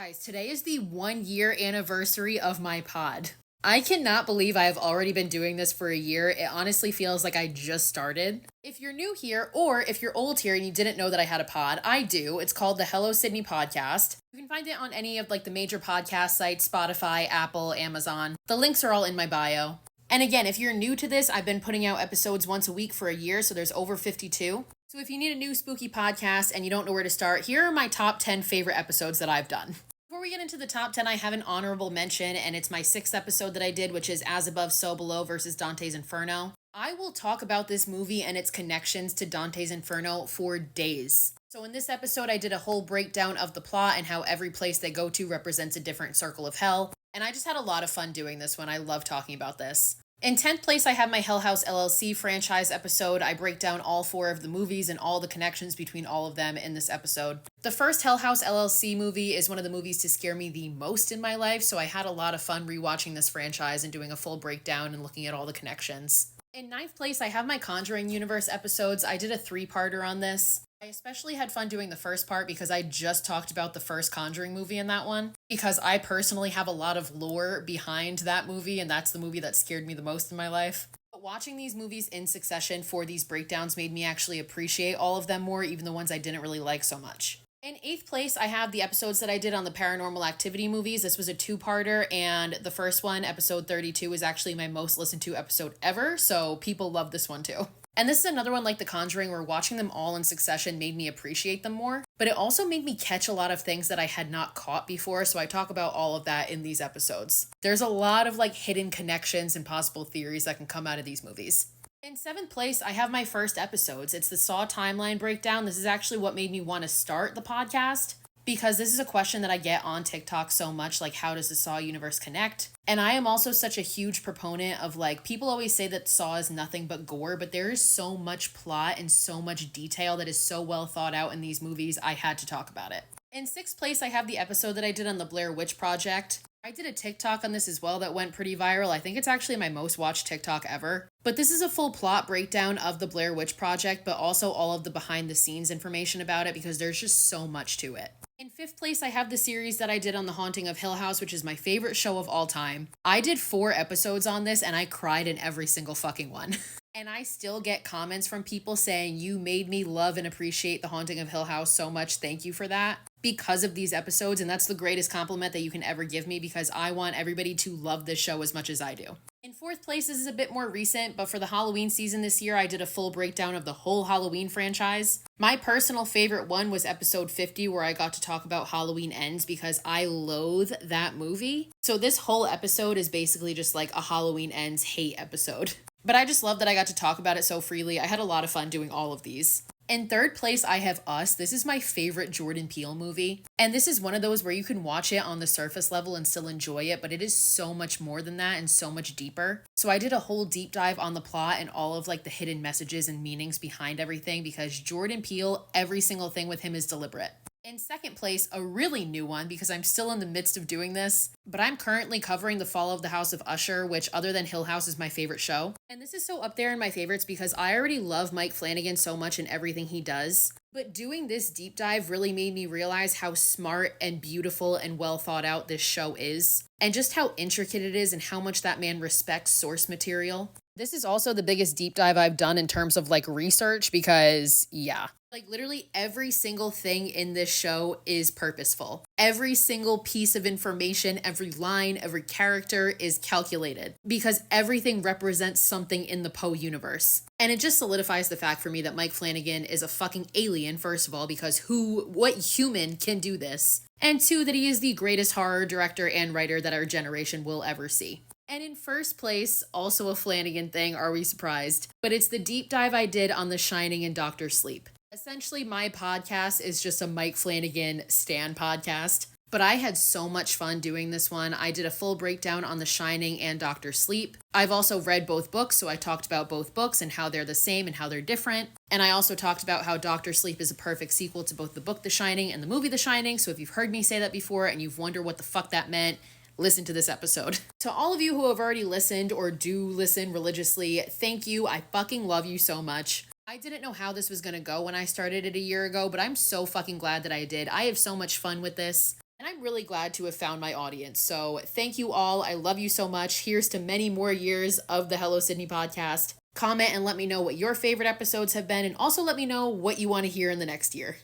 Guys, today is the 1 year anniversary of my pod. I cannot believe I have already been doing this for a year. It honestly feels like I just started. If you're new here, or if you're old here and you didn't know that I had a pod, I do. It's called the Hello Sydney Podcast. You can find it on any of the major podcast sites, Spotify, Apple, Amazon. The links are all in my bio. And again, if you're new to this, I've been putting out episodes once a week for a year, so there's over 52. So if you need a new spooky podcast and you don't know where to start, here are my top 10 favorite episodes that I've done. Before we get into the top 10, I have an honorable mention, and it's my 6th episode that I did, which is As Above, So Below versus Dante's Inferno. I will talk about this movie and its connections to Dante's Inferno for days. So in this episode, I did a whole breakdown of the plot and how every place they go to represents a different circle of hell. And I just had a lot of fun doing this one. I love talking about this. In 10th place, I have my Hell House LLC franchise episode. I break down all 4 of the movies and all the connections between all of them in this episode. The first Hell House LLC movie is one of the movies to scare me the most in my life, so I had a lot of fun rewatching this franchise and doing a full breakdown and looking at all the connections. In 9th place, I have my Conjuring Universe episodes. I did a 3-parter on this. I especially had fun doing the first part because I just talked about the first Conjuring movie in that one. Because I personally have a lot of lore behind that movie, and that's the movie that scared me the most in my life. But watching these movies in succession for these breakdowns made me actually appreciate all of them more, even the ones I didn't really like so much. In 8th place, I have the episodes that I did on the Paranormal Activity movies. This was a 2-parter, and the first one, episode 32, is actually my most listened to episode ever, so people love this one too. And this is another one like The Conjuring, where watching them all in succession made me appreciate them more, but it also made me catch a lot of things that I had not caught before, so I talk about all of that in these episodes. There's a lot of hidden connections and possible theories that can come out of these movies. In 7th place, I have my first episodes. It's the Saw timeline breakdown. This is actually what made me want to start the podcast, because this is a question that I get on TikTok so much, how does the Saw universe connect? And I am also such a huge proponent of, people always say that Saw is nothing but gore, but there is so much plot and so much detail that is so well thought out in these movies, I had to talk about it. In 6th place, I have the episode that I did on the Blair Witch Project. I did a TikTok on this as well that went pretty viral. I think it's actually my most watched TikTok ever. But this is a full plot breakdown of the Blair Witch Project, but also all of the behind the scenes information about it, because there's just so much to it. In 5th place, I have the series that I did on The Haunting of Hill House, which is my favorite show of all time. I did 4 episodes on this, and I cried in every single fucking one. And I still get comments from people saying, you made me love and appreciate The Haunting of Hill House so much. Thank you for that. Because of these episodes, and that's the greatest compliment that you can ever give me, because I want everybody to love this show as much as I do. In 4th place, this is a bit more recent, but for the Halloween season this year, I did a full breakdown of the whole Halloween franchise. My personal favorite one was episode 50, where I got to talk about Halloween Ends, because I loathe that movie. So this whole episode is basically just a Halloween Ends hate episode. But I just love that I got to talk about it so freely. I had a lot of fun doing all of these. In 3rd place, I have Us. This is my favorite Jordan Peele movie. And this is one of those where you can watch it on the surface level and still enjoy it, but it is so much more than that and so much deeper. So I did a whole deep dive on the plot and all of the hidden messages and meanings behind everything, because Jordan Peele, every single thing with him is deliberate. In 2nd place, a really new one, because I'm still in the midst of doing this, but I'm currently covering The Fall of the House of Usher, which other than Hill House is my favorite show. And this is so up there in my favorites because I already love Mike Flanagan so much in everything he does. But doing this deep dive really made me realize how smart and beautiful and well thought out this show is, and just how intricate it is and how much that man respects source material. This is also the biggest deep dive I've done in terms of research, because yeah. Literally every single thing in this show is purposeful. Every single piece of information, every line, every character is calculated, because everything represents something in the Poe universe. And it just solidifies the fact for me that Mike Flanagan is a fucking alien, first of all, because what human can do this? And 2, that he is the greatest horror director and writer that our generation will ever see. And in 1st place, also a Flanagan thing, are we surprised? But it's the deep dive I did on The Shining and Dr. Sleep. Essentially, my podcast is just a Mike Flanagan stan podcast, but I had so much fun doing this one. I did a full breakdown on The Shining and Dr. Sleep. I've also read both books, so I talked about both books and how they're the same and how they're different. And I also talked about how Dr. Sleep is a perfect sequel to both the book The Shining and the movie The Shining, so if you've heard me say that before and you've wondered what the fuck that meant, listen to this episode. To all of you who have already listened or do listen religiously, thank you. I fucking love you so much. I didn't know how this was going to go when I started it a year ago, but I'm so fucking glad that I did. I have so much fun with this. And I'm really glad to have found my audience. So thank you all. I love you so much. Here's to many more years of the Hello Sydney podcast. Comment and let me know what your favorite episodes have been, and also let me know what you want to hear in the next year.